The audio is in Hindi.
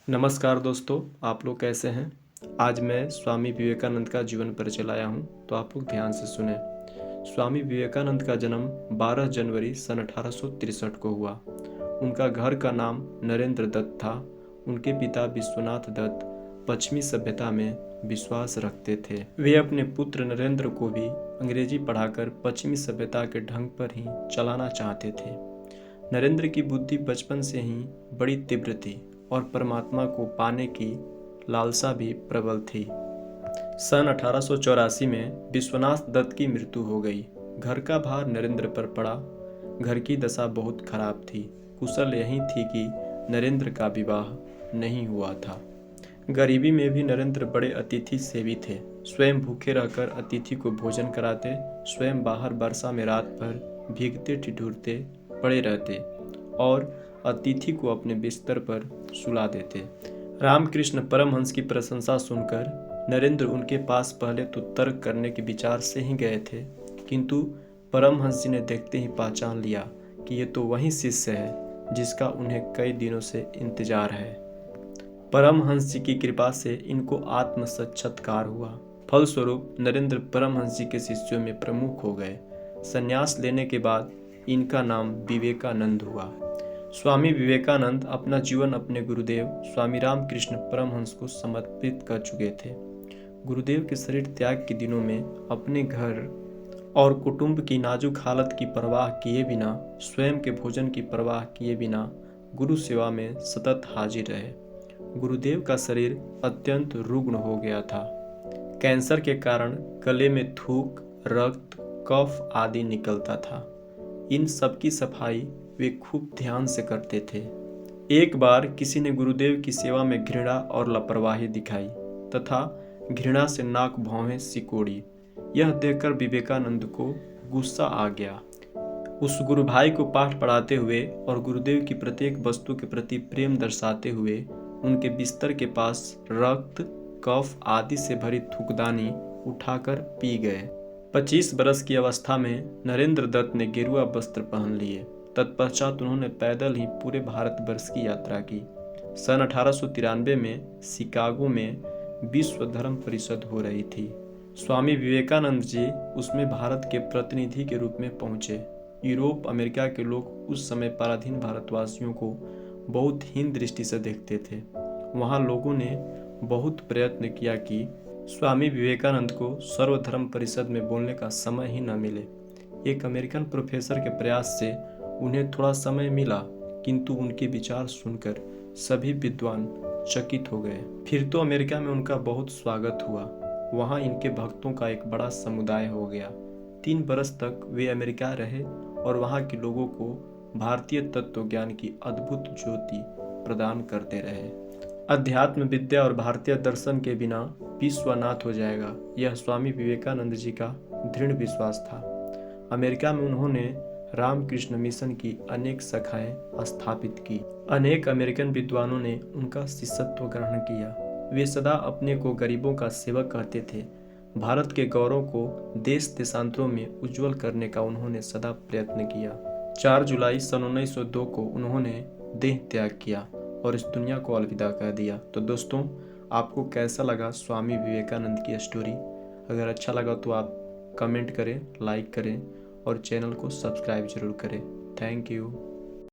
नमस्कार दोस्तों, आप लोग कैसे हैं? आज मैं स्वामी विवेकानंद का जीवन परिचय लाया हूँ, तो आप लोग ध्यान से सुने। स्वामी विवेकानंद का जन्म 12 जनवरी सन 1863 को हुआ। उनका घर का नाम नरेंद्र दत्त था। उनके पिता विश्वनाथ दत्त पश्चिमी सभ्यता में विश्वास रखते थे। वे अपने पुत्र नरेंद्र को भी अंग्रेजी पढ़ाकर पश्चिमी सभ्यता के ढंग पर ही चलाना चाहते थे। नरेंद्र की बुद्धि बचपन से ही बड़ी तीव्र थी और परमात्मा को पाने की लालसा भी प्रबल थी। सन 1884 में विश्वनाथ दत्त की मृत्यु हो गई। घर का भार नरेंद्र पर पड़ा। घर की दशा बहुत खराब थी। कुशल यही थी कि नरेंद्र का विवाह नहीं हुआ था। गरीबी में भी नरेंद्र बड़े अतिथि सेवी थे। स्वयं भूखे रहकर अतिथि को भोजन कराते, स्वयं बाहर वर्षा में रात भर भीगते ठिठुरते पड़े रहते और अतिथि को अपने बिस्तर पर सुला देते। रामकृष्ण परमहंस की प्रशंसा सुनकर नरेंद्र उनके पास पहले तो तर्क करने के विचार से ही गए थे, किंतु परमहंस जी ने देखते ही पहचान लिया कि ये तो वही शिष्य है जिसका उन्हें कई दिनों से इंतजार है। परमहंस जी की कृपा से इनको आत्म साक्षात्कार हुआ। फलस्वरूप नरेंद्र परमहंस जी के शिष्यों में प्रमुख हो गए। संन्यास लेने के बाद इनका नाम विवेकानंद हुआ। स्वामी विवेकानंद अपना जीवन अपने गुरुदेव स्वामी रामकृष्ण परमहंस को समर्पित कर चुके थे। गुरुदेव के शरीर त्याग के दिनों में अपने घर और कुटुंब की नाजुक हालत की परवाह किए बिना, स्वयं के भोजन की परवाह किए बिना गुरु सेवा में सतत हाजिर रहे। गुरुदेव का शरीर अत्यंत रुग्ण हो गया था। कैंसर के कारण गले में थूक, रक्त, कफ आदि निकलता था। इन सब की सफाई वे खूब ध्यान से करते थे। एक बार किसी ने गुरुदेव की सेवा में घृणा और लापरवाही दिखाई तथा घृणा से नाक भौहें सिकोड़ी। यह देखकर विवेकानंद को गुस्सा आ गया। उस गुरु भाई को पाठ पढ़ाते हुए और गुरुदेव की प्रत्येक वस्तु के प्रति प्रेम दर्शाते हुए उनके बिस्तर के पास रक्त, कफ आदि से भरी थूकदानी उठाकर पी गए। 25 बरस की अवस्था में नरेंद्र दत्त ने गेरुआ वस्त्र पहन लिए। तत्पश्चात उन्होंने पैदल ही पूरे भारतवर्ष की यात्रा की। सन 1893 में शिकागो में विश्व धर्म परिषद हो रही थी। स्वामी विवेकानंद जी उसमें भारत के प्रतिनिधि के रूप में पहुंचे। यूरोप, अमेरिका के लोग उस समय पराधीन भारतवासियों को बहुत हीन दृष्टि से देखते थे। वहां लोगों ने बहुत प्रयत्न किया कि स्वामी विवेकानंद को सर्वधर्म परिषद में बोलने का समय ही न मिले। एक अमेरिकन प्रोफेसर के प्रयास से उन्हें थोड़ा समय मिला, किंतु उनके विचार सुनकर सभी विद्वान चकित हो गए। फिर तो अमेरिका में उनका बहुत स्वागत हुआ। वहां इनके भक्तों का एक बड़ा समुदाय हो गया। 3 बरस तक वे अमेरिका रहे और वहां के लोगों को भारतीय तत्व ज्ञान की अद्भुत ज्योति प्रदान करते रहे। अध्यात्म विद्या और भारतीय दर्शन के बिना विश्व अनाथ हो जाएगा, यह स्वामी विवेकानंद जी का दृढ़ विश्वास था। अमेरिका में उन्होंने रामकृष्ण मिशन की अनेक शाखाएं स्थापित की। अनेक अमेरिकन विद्वानों ने उनका शिष्यत्व ग्रहण किया। वे सदा अपने को गरीबों का सेवक कहते थे। भारत के गौरव को देश देशांतरों में उज्जवल करने का उन्होंने सदा प्रयत्न किया। 4 जुलाई सन 1902 को उन्होंने देह त्याग किया और इस दुनिया को अलविदा कह दिया। तो दोस्तों, आपको कैसा लगा स्वामी विवेकानंद की स्टोरी? अगर अच्छा लगा तो आप कमेंट करें, लाइक करें और चैनल को सब्सक्राइब जरूर करें। Thank you.